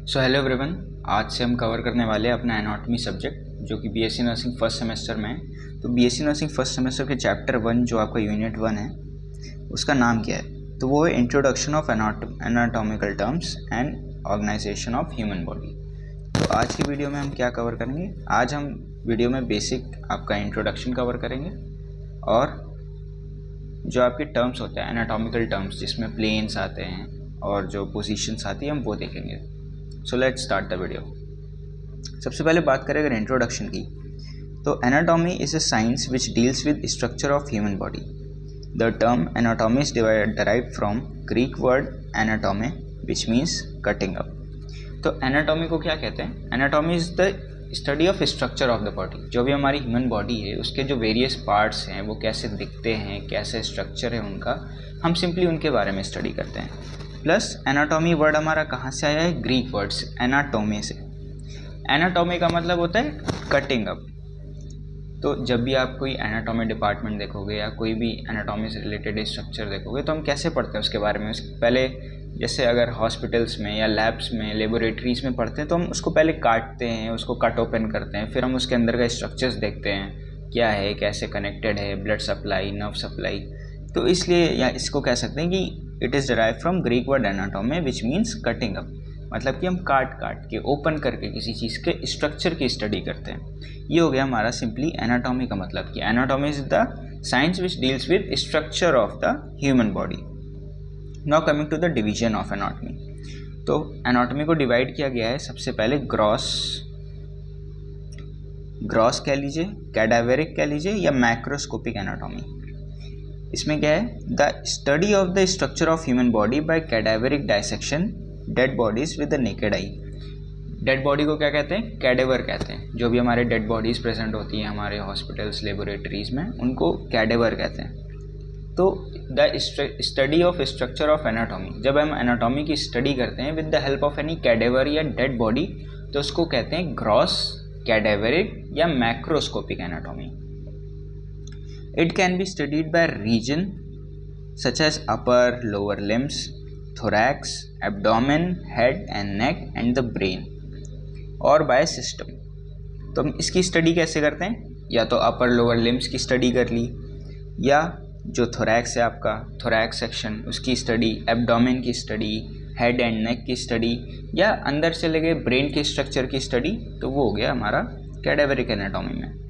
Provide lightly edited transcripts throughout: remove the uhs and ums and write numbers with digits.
So hello everyone, आज से हम कवर करने वाले हैं अपना एनाटॉमी सब्जेक्ट जो कि बीएससी नर्सिंग फर्स्ट सेमेस्टर में है। तो बीएससी नर्सिंग फर्स्ट सेमेस्टर के चैप्टर 1 जो आपका यूनिट 1 है उसका नाम क्या है? तो वो है introduction of anatomical terms and organisation of human body. तो आज की वीडियो में हम क्या कवर करेंगे? आज हम वीडियो में बेसिक आपका इंट्रोडक्शन कवर करेंगे और जो आपके टर्म्स होते हैं एनाटॉमिकल टर्म्स जिसमें प्लेन्स आते हैं और जो पोजीशंस आती है हम वो देखेंगे। So let's start the video. सबसे पहले बात करें अगर इंट्रोडक्शन की, तो anatomy is a science which deals with structure of human body. The term anatomy is derived from Greek word anatome which means cutting up. तो एनाटॉमी को क्या कहते हैं? Anatomy is the study of structure of the body. जो भी हमारी human body है उसके जो वेरियस पार्ट्स हैं वो कैसे दिखते हैं, कैसे स्ट्रक्चर है उनका, हम सिंपली उनके बारे में स्टडी करते हैं। प्लस एनाटॉमी वर्ड हमारा कहाँ से आया है? ग्रीक वर्ड्स एनाटोमे से। एनाटोमी का मतलब होता है कटिंग अप। तो जब भी आप कोई एनाटॉमी डिपार्टमेंट देखोगे या कोई भी एनाटॉमी से रिलेटेड स्ट्रक्चर देखोगे तो हम कैसे पढ़ते हैं उसके बारे में? पहले जैसे अगर हॉस्पिटल्स में या लैब्स में, लेबोरेटरीज़ में पढ़ते हैं तो हम उसको पहले काटते हैं, उसको कट ओपन करते हैं, फिर हम उसके अंदर का स्ट्रक्चर्स देखते हैं क्या है, कैसे कनेक्टेड है, ब्लड सप्लाई, नर्व सप्लाई। तो इसलिए या इसको कह सकते हैं कि it is derived from Greek word anatomy which means cutting up. मतलब कि हम काट के ओपन करके किसी चीज़ के स्ट्रक्चर की स्टडी करते हैं। ये हो गया हमारा सिंपली एनाटॉमी का मतलब कि anatomy is the science which deals with structure of the human body. Now coming to the division of anatomy. तो एनाटॉमी को डिवाइड किया गया है सबसे पहले ग्रॉस कह लीजिए, कैडावेरिक कह लीजिए या मैक्रोस्कोपिक एनाटॉमी। इसमें क्या है? The study of the structure of human body by cadaveric dissection dead bodies with the naked eye. Dead body को क्या कहते हैं? कैडेवर कहते हैं। जो भी हमारे डेड बॉडीज़ प्रेजेंट होती हैं हमारे हॉस्पिटल्स, लेबोरेटरीज़ में, उनको कैडेवर कहते हैं। तो the study of structure of anatomy, जब हम एनाटॉमी की स्टडी करते हैं with the help of any cadaver या डेड बॉडी तो उसको कहते हैं ग्रॉस, कैडेवरिक या macroscopic anatomy. It can be studied by region such as upper, lower limbs, thorax, abdomen, head and neck and the brain और by system। तो हम इसकी स्टडी कैसे करते हैं? या तो अपर लोअर लिम्स की स्टडी कर ली, या जो थोरैक्स है आपका थोरैक्स सेक्शन उसकी स्टडी, एब्डोमेन की स्टडी, हेड एंड नेक की स्टडी, या अंदर चले गए ब्रेन के स्ट्रक्चर की स्टडी, तो वो हो गया हमारा कैडेवरिक एनाटॉमी में।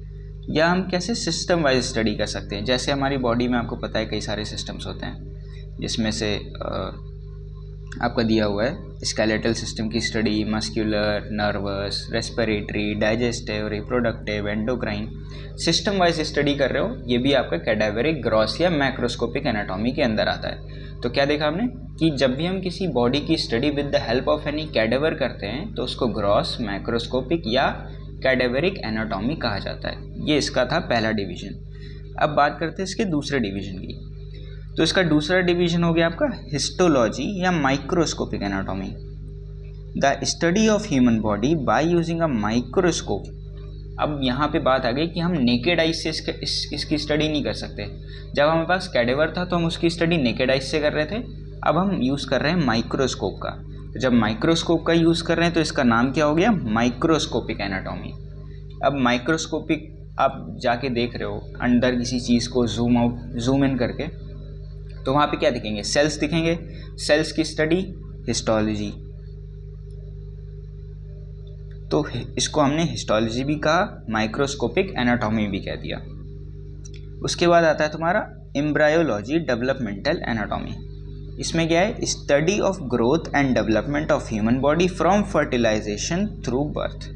या हम कैसे सिस्टम वाइज स्टडी कर सकते हैं? जैसे हमारी बॉडी में आपको पता है कई सारे सिस्टम्स होते हैं, जिसमें से आपका दिया हुआ है स्केलेटल सिस्टम की study, muscular, nervous, respiratory, digestive, reproductive, endocrine. System wise study कर रहे हो, ये भी आपका कैडावेरिक, ग्रॉस या मैक्रोस्कोपिक एनाटॉमी के अंदर आता है। तो क्या देखा हमने कि जब भी हम किसी बॉडी की study with the help of any cadaver करते हैं तो उसको ग्रॉस, मैक्रोस्कोपिक या कैडेवरिक एनाटॉमी कहा जाता है। ये इसका था पहला डिवीजन। अब बात करते हैं इसके दूसरे डिवीजन की। तो इसका दूसरा डिवीजन हो गया आपका हिस्टोलॉजी या microscopic anatomy. The study of human body by using a microscope. अब यहाँ पे बात आ गई कि हम नेकेड आइज से इसकी स्टडी नहीं कर सकते। जब हमारे पास कैडेवर था तो हम उसकी स्टडी नेकेड आइज से कर रहे थे, अब हम यूज़ कर रहे हैं माइक्रोस्कोप का। जब माइक्रोस्कोप का यूज़ कर रहे हैं तो इसका नाम क्या हो गया? Microscopic anatomy. अब माइक्रोस्कोपिक आप जाके देख रहे हो अंदर किसी चीज़ को जूम इन करके, तो वहाँ पे क्या दिखेंगे? सेल्स दिखेंगे। सेल्स की स्टडी हिस्टोलॉजी। तो इसको हमने हिस्टोलॉजी भी कहा, माइक्रोस्कोपिक एनाटॉमी भी कह दिया। उसके बाद आता है तुम्हारा एम्ब्रायोलॉजी, डेवलपमेंटल एनाटॉमी। इसमें क्या है? Study of growth and development of human body from fertilisation through birth.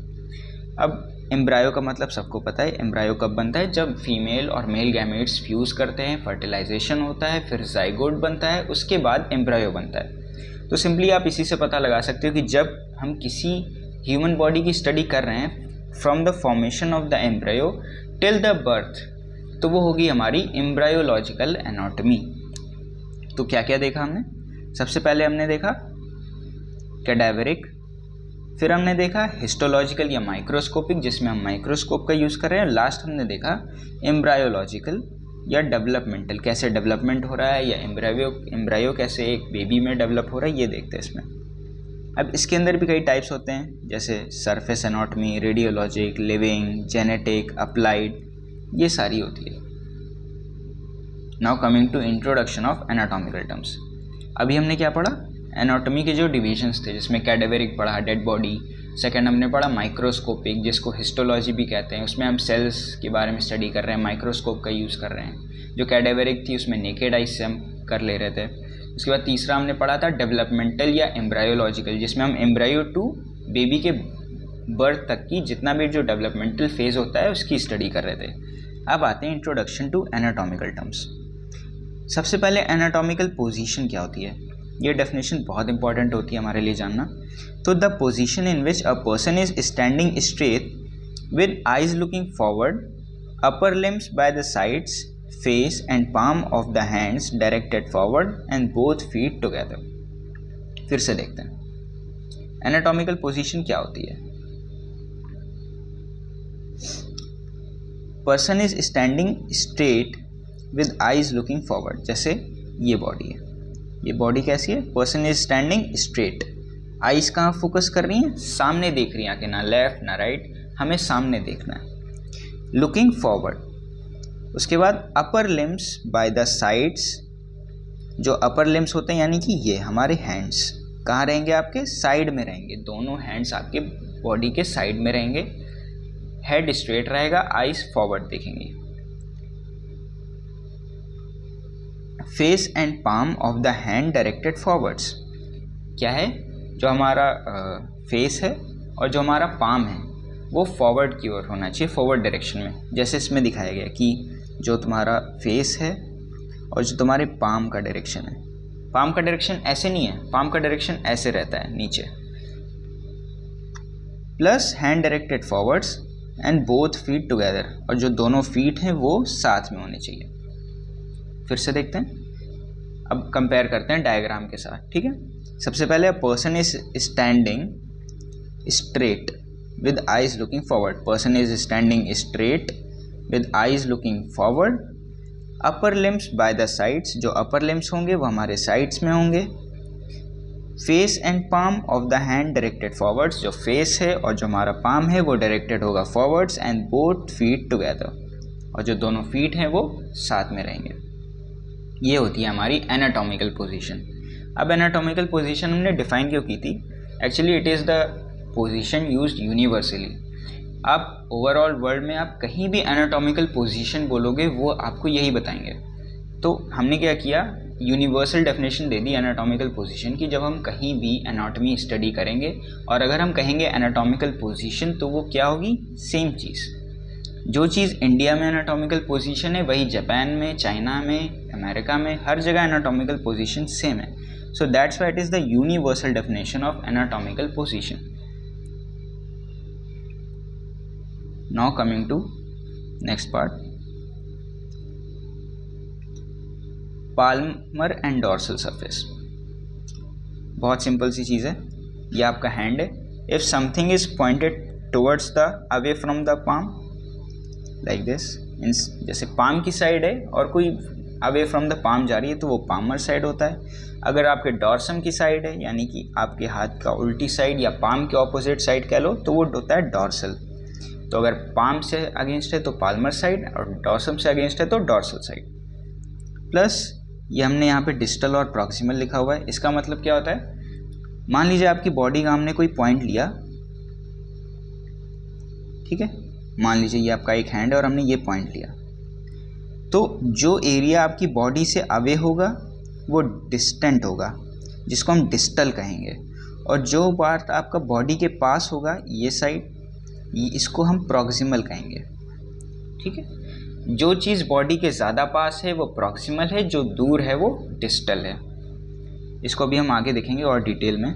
अब एम्ब्रायो का मतलब सबको पता है। एम्ब्रायो कब बनता है? जब फीमेल और मेल गैमेट्स फ्यूज़ करते हैं, फर्टिलाइजेशन होता है, फिर जाइगोट बनता है, उसके बाद एम्ब्रायो बनता है। तो सिंपली आप इसी से पता लगा सकते हो कि जब हम किसी ह्यूमन बॉडी की स्टडी कर रहे हैं from the formation of the embryo till the birth, तो वो होगी हमारी एम्ब्रायोलॉजिकल एनाटॉमी। तो क्या क्या देखा हमने? सबसे पहले हमने देखा कैडावेरिक, फिर हमने देखा हिस्टोलॉजिकल या माइक्रोस्कोपिक जिसमें हम माइक्रोस्कोप का यूज़ कर रहे हैं, लास्ट हमने देखा एम्ब्रायोलॉजिकल या डेवलपमेंटल, कैसे डेवलपमेंट हो रहा है, या एम्ब्रायो कैसे एक बेबी में डेवलप हो रहा है, ये देखते हैं इसमें। अब इसके अंदर भी कई टाइप्स होते हैं, जैसे surface anatomy, radiologic, living, genetic, applied, ये सारी होती है। Now coming to introduction of anatomical terms. अभी हमने क्या पढ़ा, एनाटॉमी के जो डिविजन्स थे, जिसमें कैडेवरिक पढ़ा, डेड बॉडी। सेकंड हमने पढ़ा माइक्रोस्कोपिक, जिसको हिस्टोलॉजी भी कहते हैं, उसमें हम सेल्स के बारे में स्टडी कर रहे हैं, माइक्रोस्कोप का यूज़ कर रहे हैं। जो कैडेवरिक थी उसमें नेकेड आइज से हम कर ले रहे थे। उसके बाद तीसरा हमने पढ़ा था डेवलपमेंटल या एम्ब्रायोलॉजिकल, जिसमें हम एम्ब्रायो टू बेबी के बर्थ तक की जितना भी जो डेवलपमेंटल फेज होता है उसकी स्टडी कर रहे थे। अब आते हैं इंट्रोडक्शन टू एनाटॉमिकल टर्म्स। सबसे पहले एनाटॉमिकल पोजीशन क्या होती है, ये डेफिनेशन बहुत इंपॉर्टेंट होती है हमारे लिए जानना। तो the position in which a person is standing straight with eyes looking forward, upper limbs by the sides, face and palm of the hands directed forward and both feet together। फिर से देखते हैं एनाटॉमिकल पोजीशन क्या होती है। Person is standing straight with eyes looking forward, जैसे ये body है, ये बॉडी कैसी है, person is standing straight, eyes कहाँ फोकस कर रही हैं, सामने देख रही हैं आके, ना लेफ्ट ना राइट, हमें सामने देखना है। लुकिंग फॉरवर्ड, उसके बाद upper limbs by the sides, जो अपर लिम्स होते हैं यानी कि ये हमारे हैंड्स कहाँ रहेंगे, आपके साइड में रहेंगे, दोनों हैंड्स आपके बॉडी के साइड में रहेंगे, हेड स्ट्रेट रहेगा, आइज फॉरवर्ड देखेंगे। Face and palm of the hand directed forwards, क्या है, जो हमारा फेस है और जो हमारा पाम है वो फॉरवर्ड की ओर होना चाहिए, फॉरवर्ड डायरेक्शन में। जैसे इसमें दिखाया गया कि जो तुम्हारा फेस है और जो तुम्हारे पाम का डायरेक्शन है, पाम का डायरेक्शन ऐसे नहीं है, पाम का डायरेक्शन ऐसे रहता है नीचे, plus hand directed forwards and both feet together, और जो दोनों फीट हैं वो साथ में होने चाहिए। फिर से देखते हैं, अब कंपेयर करते हैं डायग्राम के साथ, ठीक है। सबसे पहले a person is standing straight with eyes looking forward, person is standing straight with eyes looking forward, upper limbs by the sides, जो upper limbs होंगे वो हमारे sides में होंगे, face and palm of the hand directed forwards, जो face है और जो हमारा palm है वो directed होगा forwards, and both feet together, और जो दोनों feet हैं वो साथ में रहेंगे। ये होती है हमारी anatomical position। अब anatomical position हमने define क्यों की थी, actually it is the position used universally. आप ओवरऑल वर्ल्ड में आप कहीं भी एनाटॉमिकल पोजीशन बोलोगे वो आपको यही बताएंगे। तो हमने क्या किया, यूनिवर्सल डेफिनेशन दे दी एनाटॉमिकल पोजीशन की। जब हम कहीं भी एनाटॉमी स्टडी करेंगे और अगर हम कहेंगे एनाटॉमिकल पोजीशन तो वो क्या होगी, सेम चीज़। जो चीज़ इंडिया में एनाटॉमिकल पोजीशन है वही जापान में, चाइना में, अमेरिका में, हर जगह एनाटॉमिकल पोजीशन सेम है। So that's why it is the universal definition of anatomical position. Now coming to next part, palmar and dorsal surface। बहुत सिंपल सी चीज़ है, ये आपका हैंड है। If something is pointed towards the away from the palm like this, means जैसे palm की side है और कोई अवे फ्रॉम द पाम जा रही है तो वो पामर साइड होता है। अगर आपके डॉर्सम की साइड है यानी कि आपके हाथ का उल्टी साइड या पाम के ऑपोजिट साइड कह लो तो वो होता है डॉर्सल। तो अगर पाम से अगेंस्ट है तो पाल्मर साइड और डॉर्सम से अगेंस्ट है तो डॉर्सल साइड। प्लस ये हमने यहाँ पे डिस्टल और प्रॉक्सिमल लिखा हुआ है। इसका मतलब क्या होता है, मान लीजिए आपकी बॉडी का हमने कोई पॉइंट लिया, ठीक है, मान लीजिए ये आपका एक हैंड है और हमने ये पॉइंट लिया, तो जो एरिया आपकी बॉडी से अवे होगा वो डिस्टेंट होगा, जिसको हम डिस्टल कहेंगे, और जो पार्ट आपका बॉडी के पास होगा ये साइड, इसको हम प्रॉक्सिमल कहेंगे, ठीक है। जो चीज़ बॉडी के ज़्यादा पास है वो प्रॉक्सिमल है, जो दूर है वो डिस्टल है। इसको भी हम आगे देखेंगे और डिटेल में।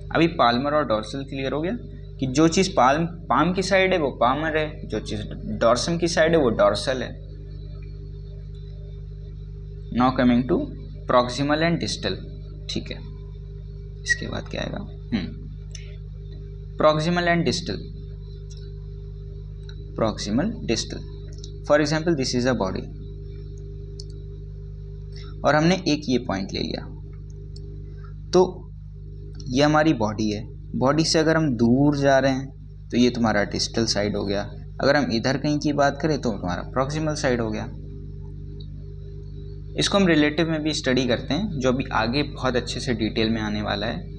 अभी पाल्मर और डॉर्सल क्लियर हो गया कि जो चीज़ पाम की साइड है वो पामर है, जो चीज़ डॉर्सम की साइड है वो डॉर्सल है। Now coming to proximal and distal, ठीक है। इसके बाद क्या आएगा, proximal and distal. Proximal distal, for example this is a body और हमने एक ये पॉइंट ले लिया, तो ये हमारी बॉडी है, बॉडी से अगर हम दूर जा रहे हैं तो ये तुम्हारा डिस्टल साइड हो गया, अगर हम इधर कहीं की बात करें तो तुम्हारा प्रॉक्सिमल साइड हो गया। इसको हम रिलेटिव में भी स्टडी करते हैं, जो अभी आगे बहुत अच्छे से डिटेल में आने वाला है।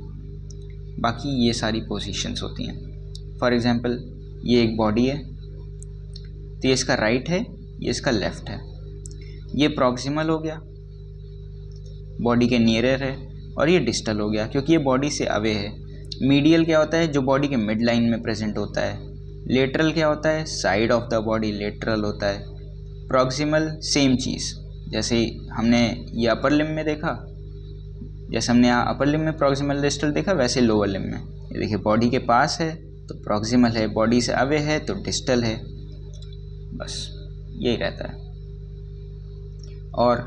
बाकी ये सारी पोजीशंस होती हैं। फॉर एग्जांपल ये एक बॉडी है, तो ये इसका राइट है, ये इसका लेफ़्ट है। ये प्रॉक्सिमल हो गया, बॉडी के नियरर है, और ये डिस्टल हो गया क्योंकि ये बॉडी से अवे है। मीडियल क्या होता है, जो बॉडी के मिड लाइन में प्रेजेंट होता है। लेटरल क्या होता है, side of the body lateral होता है। प्रॉक्सिमल सेम चीज़, जैसे हमने ये अपर लिम्ब में देखा, जैसे हमने यहाँ अपर लिम्ब में प्रॉक्सिमल डिस्टल देखा, वैसे लोअर लिम्ब में ये देखिए बॉडी के पास है तो प्रॉक्सिमल है, बॉडी से अवे है तो डिस्टल है। बस यही रहता है। और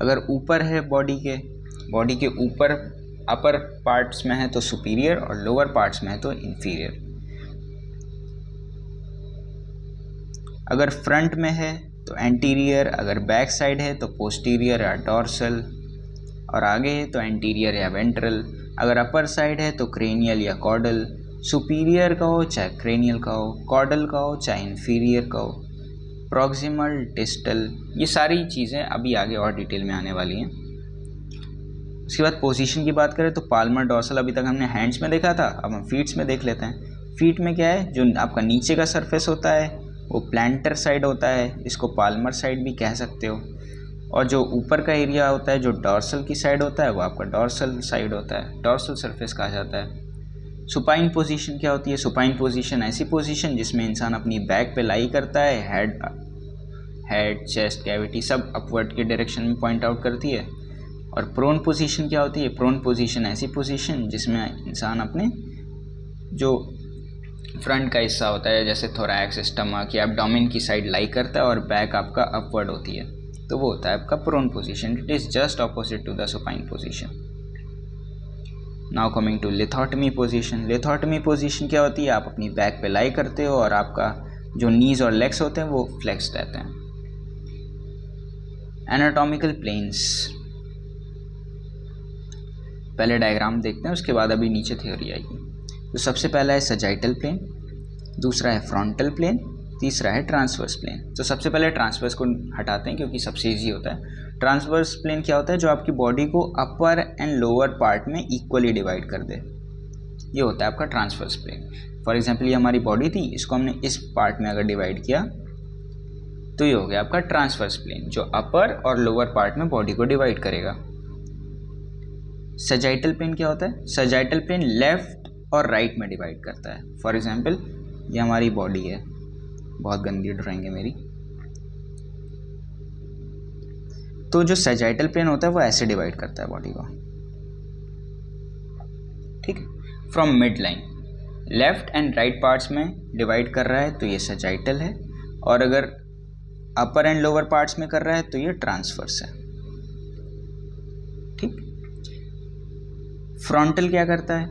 अगर ऊपर है बॉडी के ऊपर अपर पार्ट्स में है तो सुपीरियर, और लोअर पार्ट्स में है तो इन्फीरियर। अगर फ्रंट में है तो एंटीरियर, अगर बैक साइड है तो पोस्टीरियर या डॉर्सल, और आगे है तो एंटीरियर या वेंट्रल। अगर अपर साइड है तो क्रेनियल या कॉर्डल, सुपीरियर का हो चाहे क्रेनियल का हो, कॉर्डल का हो चाहे इन्फीरियर का हो। प्रॉक्सिमल, डिस्टल, ये सारी चीज़ें अभी आगे और डिटेल में आने वाली हैं। उसके बाद पोजीशन की बात करें तो पाल्मर, डॉर्सल अभी तक हमने हैंड्स में देखा था, अब हम फीट्स में देख लेते हैं। फीट में क्या है, जो आपका नीचे का सरफेस होता है वो प्लांटर साइड होता है, इसको पाल्मर साइड भी कह सकते हो। और जो ऊपर का एरिया होता है, जो डॉर्सल की साइड होता है, वो आपका डॉर्सल साइड होता है, डॉर्सल सरफेस कहा जाता है। सुपाइन पोजीशन क्या होती है, सुपाइन पोजीशन ऐसी पोजीशन जिसमें इंसान अपनी बैक पे लाई करता है, हेड चेस्ट कैविटी सब अपवर्ड के डायरेक्शन में पॉइंट आउट करती है। और प्रोन पोजीशन क्या होती है, प्रोन पोजीशन ऐसी पोजीशन जिसमें इंसान अपने जो फ्रंट का हिस्सा होता है, जैसे थोरैक्स, स्टमक या एब्डोमेन की साइड लाई करता है और बैक आपका अपवर्ड होती है, तो वो होता है आपका prone position. It is just opposite to the supine position. Now coming to lithotomy position. Lithotomy position क्या होती है, आप अपनी बैक पे लाई करते हो और आपका जो नीज और लेग्स होते हैं वो फ्लेक्स रहते हैं। एनाटॉमिकल प्लेन्स, पहले डायग्राम देखते हैं, उसके बाद अभी नीचे थ्योरी आएगी। तो सबसे पहला है सजाइटल प्लेन, दूसरा है फ्रंटल प्लेन, तीसरा है ट्रांसवर्स प्लेन। तो सबसे पहले ट्रांसवर्स को हटाते हैं क्योंकि सबसे ईजी होता है। ट्रांसवर्स प्लेन क्या होता है, जो आपकी बॉडी को अपर एंड लोअर पार्ट में इक्वली डिवाइड कर दे, ये होता है आपका ट्रांसवर्स प्लेन। फॉर एग्जाम्पल ये हमारी बॉडी थी, इसको हमने इस पार्ट में अगर डिवाइड किया तो ये हो गया आपका ट्रांसवर्स प्लेन, जो अपर और लोअर पार्ट में बॉडी को डिवाइड करेगा। सजाइटल प्लेन क्या होता है, सजाइटल प्लेन लेफ्ट और राइट में डिवाइड करता है। फॉर एग्जाम्पल ये हमारी बॉडी है, बहुत गंदी ड्राइंग है मेरी, तो जो सजाइटल प्लेन होता है वो ऐसे डिवाइड करता है बॉडी को, ठीक है। From mid line left and right parts में डिवाइड कर रहा है तो ये सजाइटल है, और अगर अपर एंड लोअर पार्ट्स में कर रहा है तो ये ट्रांसवर्स है, ठीक। फ्रंटल क्या करता है,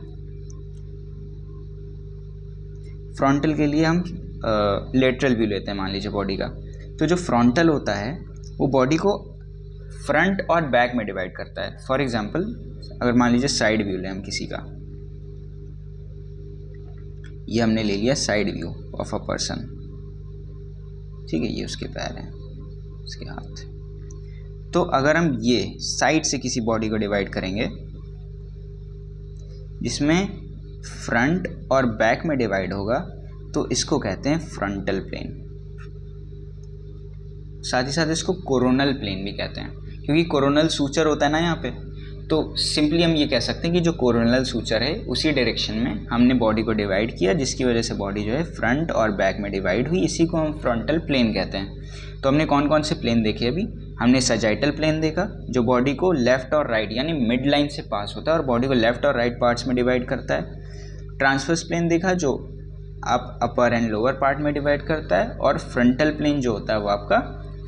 फ्रंटल के लिए हम लेटरल व्यू लेते हैं मान लीजिए बॉडी का। तो जो फ्रंटल होता है वो बॉडी को फ्रंट और बैक में डिवाइड करता है। फॉर एग्जांपल अगर मान लीजिए साइड व्यू लें हम किसी का, ये हमने ले लिया side view of a person, ठीक है, ये उसके पैर हैं, उसके हाथ। तो अगर हम ये साइड से किसी बॉडी को डिवाइड करेंगे जिसमें फ्रंट और बैक में डिवाइड होगा तो इसको कहते हैं फ्रंटल प्लेन। साथ ही साथ इसको कोरोनल प्लेन भी कहते हैं, क्योंकि कोरोनल सूचर होता है ना यहाँ पे, तो सिंपली हम ये कह सकते हैं कि जो कोरोनल सूचर है उसी डायरेक्शन में हमने बॉडी को डिवाइड किया, जिसकी वजह से बॉडी जो है फ्रंट और बैक में डिवाइड हुई, इसी को हम फ्रंटल प्लेन कहते हैं। तो हमने कौन कौन से प्लेन देखे अभी, हमने सजाइटल प्लेन देखा जो बॉडी को लेफ्ट और राइट यानी मिड लाइन से पास होता है और बॉडी को लेफ्ट और राइट पार्ट्स में डिवाइड करता है। ट्रांसवर्स प्लेन देखा जो आप अपर एंड लोअर पार्ट में डिवाइड करता है, और फ्रंटल प्लेन जो होता है वो आपका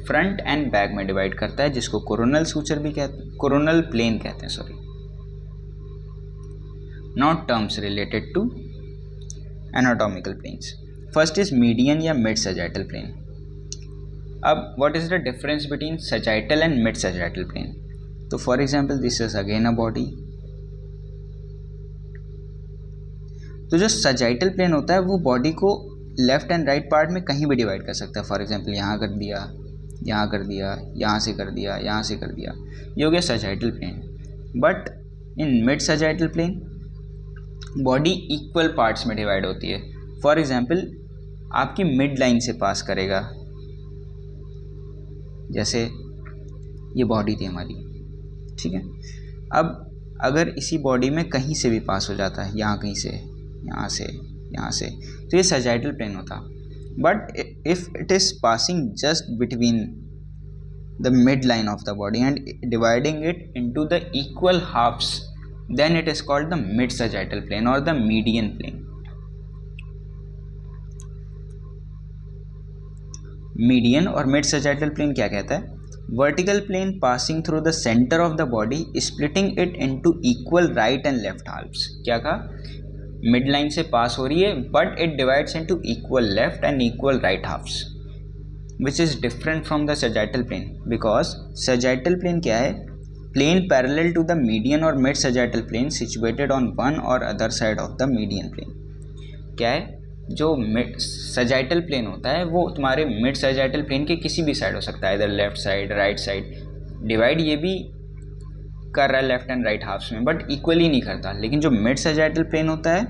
फ्रंट एंड बैक में डिवाइड करता है, जिसको कोरोनल सूचर भी कहते हैं, कोरोनल प्लेन कहते हैं, sorry. Now terms related to anatomical planes. First is median या मिड सजाइटल प्लेन। अब what is the difference between sagittal and mid sagittal plane. तो for example this is again a body, तो जो sagittal plane होता है वो body को left and right part में कहीं भी डिवाइड कर सकता है। फॉर एग्जांपल यहाँ कर दिया, यहाँ कर दिया, यहाँ से कर दिया, यहाँ से कर दिया, ये हो गया sagittal plane. But in mid sagittal plane body equal parts में डिवाइड होती है। फॉर एग्जांपल आपकी मिड लाइन से पास करेगा, जैसे ये बॉडी थी हमारी, ठीक है। अब अगर इसी बॉडी में कहीं से भी पास हो जाता है, यहाँ कहीं से, यहाँ से, यहाँ से, तो ये सजाइटल प्लेन होता। But if it is passing just between the mid line of the body and dividing it into the equal halfs, then it is called the mid sagittal plane or the median plane. Median और mid sagittal plane क्या कहता है? Vertical plane passing through the center of the body, splitting it into equal right and left halves. क्या कहा? Mid line से पास हो रही है, but it divides into equal left and equal right halves, which is different from the sagittal plane because sagittal plane क्या है? Plane parallel to the median और mid sagittal plane situated on one और other side of the median plane. क्या है? जो mid sagittal plane होता है वो तुम्हारे मिड सजाइटल प्लेन के किसी भी साइड हो सकता है, इधर left side, right side. Divide ये भी कर रहा है लेफ्ट एंड राइट हाफ्स में, बट इक्वली नहीं करता। लेकिन जो मिड सजाइटल प्लेन होता है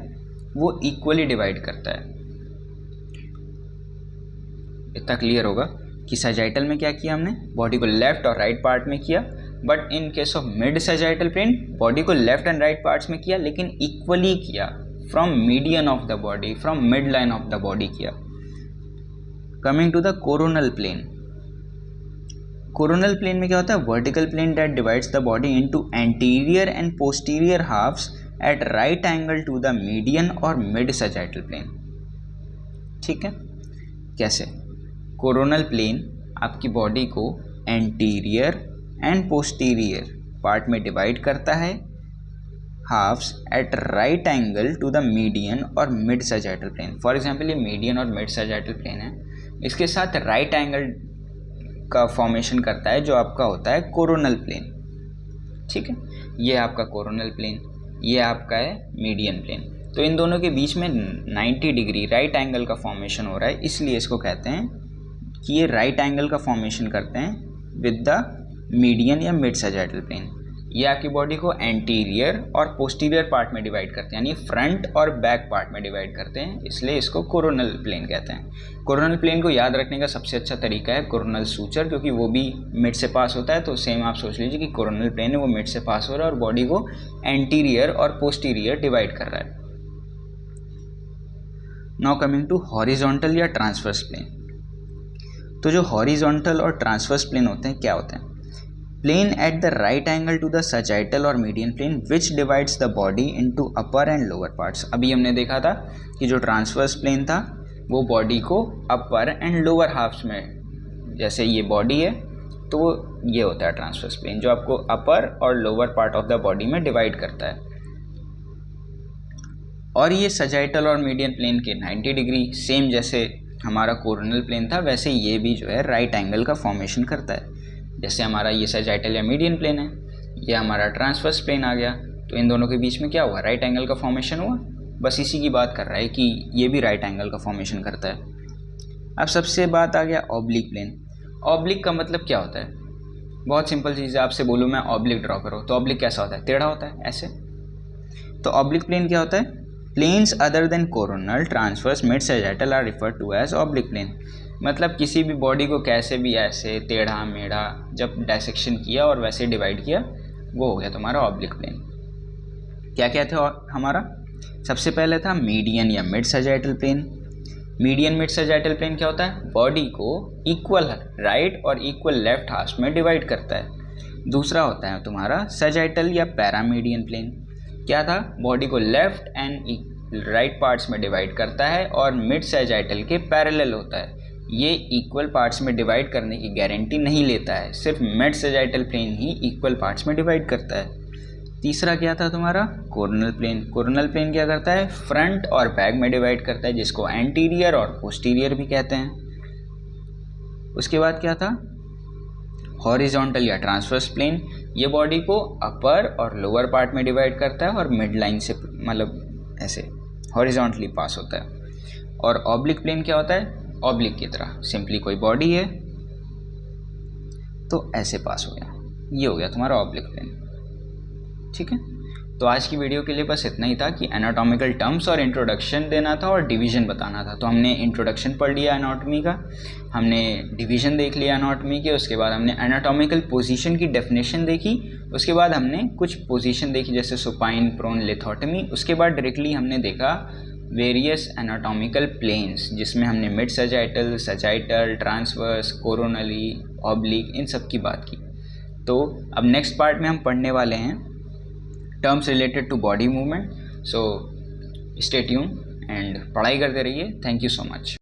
वो इक्वली डिवाइड करता है। इतना क्लियर होगा कि सजाइटल में क्या किया हमने, बॉडी को लेफ्ट और राइट पार्ट में किया, but in case of mid sagittal plane body को लेफ्ट एंड राइट पार्ट्स में किया, लेकिन इक्वली किया, from median of the body, from mid line of the body किया। Coming to the coronal plane. Coronal plane में क्या होता है? Vertical plane that divides the body into anterior and posterior halves at right angle to the median और mid sagittal plane. ठीक है, कैसे? Coronal plane आपकी बॉडी को एंटीरियर एंड पोस्टीरियर पार्ट में डिवाइड करता है, halves at right angle to the median और mid sagittal plane. For example ये मीडियन और मिड सजाइटल प्लेन है, इसके साथ राइट एंगल का फॉर्मेशन करता है जो आपका होता है कोरोनल प्लेन। ठीक है, ये आपका कोरोनल प्लेन, ये आपका है मीडियन प्लेन। तो इन दोनों के बीच में 90 डिग्री राइट एंगल का फॉर्मेशन हो रहा है, इसलिए इसको कहते हैं कि ये राइट एंगल का फॉर्मेशन करते हैं विद द मीडियन या मिड सजाइटल प्लेन। ये आपकी बॉडी को एंटीरियर और पोस्टीरियर पार्ट में डिवाइड करते हैं, यानी फ्रंट और बैक पार्ट में डिवाइड करते हैं, इसलिए इसको कोरोनल प्लेन कहते हैं। कोरोनल प्लेन को याद रखने का सबसे अच्छा तरीका है कोरोनल सूचर, क्योंकि वो भी मिड से पास होता है। तो सेम आप सोच लीजिए कि कोरोनल प्लेन है वो मिड से पास हो रहा है और बॉडी को एंटीरियर और पोस्टीरियर डिवाइड कर रहा है। नाउ कमिंग टू हॉरिजॉन्टल या ट्रांसवर्स प्लेन। तो जो हॉरिजॉन्टल और ट्रांसवर्स प्लेन होते हैं क्या होते हैं? Plane at the right angle to the sagittal और median plane which divides the body into upper and lower parts. अभी हमने देखा था कि जो ट्रांसवर्स प्लेन था वो बॉडी को अपर एंड लोअर हाफ्स में, जैसे ये बॉडी है तो ये होता है ट्रांसवर्स प्लेन, जो आपको अपर और lower part of the body में डिवाइड करता है। और ये सजाइटल और मीडियन प्लेन के 90 डिग्री, सेम जैसे हमारा कोरोनल प्लेन था वैसे ये भी जो है राइट एंगल का फॉर्मेशन करता है। जैसे हमारा ये सजाइटल या मीडियन प्लेन है, ये हमारा ट्रांसवर्स प्लेन आ गया, तो इन दोनों के बीच में क्या हुआ? राइट एंगल का फॉर्मेशन हुआ। बस इसी की बात कर रहा है कि ये भी राइट एंगल का फॉर्मेशन करता है। अब सबसे बात आ गया ऑब्लिक प्लेन। ऑब्लिक का मतलब क्या होता है? बहुत सिंपल चीज़ है, आपसे बोलूँ मैं ऑब्लिक ड्रॉ करो तो ऑब्लिक कैसा होता है? टेढ़ा होता है, ऐसे। तो ऑब्लिक प्लेन क्या होता है? Planes other than coronal, transverse, mid sagittal are referred to as oblique plane. मतलब किसी भी बॉडी को कैसे भी ऐसे टेढ़ा मेढ़ा जब डायसेक्शन किया और वैसे डिवाइड किया, वो हो गया तुम्हारा ऑब्लिक प्लेन। क्या क्या था हमारा? सबसे पहले था मीडियन या mid sagittal plane. Median mid sagittal plane क्या होता है? बॉडी को इक्वल राइट और इक्वल लेफ्ट हाफ में डिवाइड करता है। दूसरा होता है तुम्हारा सजाइटल या पैरामीडियन प्लेन। क्या था? बॉडी को लेफ्ट एंड राइट पार्ट्स में डिवाइड करता है और मिड सजाइटल के पैरेलल होता है। ये इक्वल पार्ट्स में डिवाइड करने की गारंटी नहीं लेता है, सिर्फ मिड सजाइटल प्लेन ही इक्वल पार्ट्स में डिवाइड करता है। तीसरा क्या था तुम्हारा? Coronal plane. कोरोनल प्लेन क्या करता है? फ्रंट और बैक में डिवाइड करता है, जिसको एंटीरियर और पोस्टीरियर भी कहते हैं। उसके बाद क्या था? हॉरिजॉन्टल या ट्रांसवर्स प्लेन। ये बॉडी को अपर और लोअर पार्ट में डिवाइड करता है और मिड लाइन से, मतलब ऐसे हॉरिजॉन्टली पास होता है। और ऑब्लिक प्लेन क्या होता है, ऑब्लिक की तरह, सिंपली कोई बॉडी है तो ऐसे पास हो गया, ये हो गया तुम्हारा ऑब्लिक प्लेन। ठीक है, तो आज की वीडियो के लिए बस इतना ही था कि एनाटॉमिकल टर्म्स और इंट्रोडक्शन देना था और डिवीज़न बताना था। तो हमने इंट्रोडक्शन पढ़ लिया एनाटॉमी का, हमने डिवीज़न देख लिया एनाटॉमी के, उसके बाद हमने एनाटॉमिकल पोजीशन की डेफिनेशन देखी, उसके बाद हमने कुछ पोजीशन देखी जैसे सुपाइन, प्रोन, लिथोटमी, उसके बाद डायरेक्टली हमने देखा वेरियस एनाटॉमिकल प्लेन्स जिसमें हमने mid sagittal, sagittal, transverse, coronally, oblique, इन सब की बात की। तो अब नेक्स्ट पार्ट में हम पढ़ने वाले हैं terms related to body movement. So stay tune and पढ़ाई करते रहिए। Thank you so much.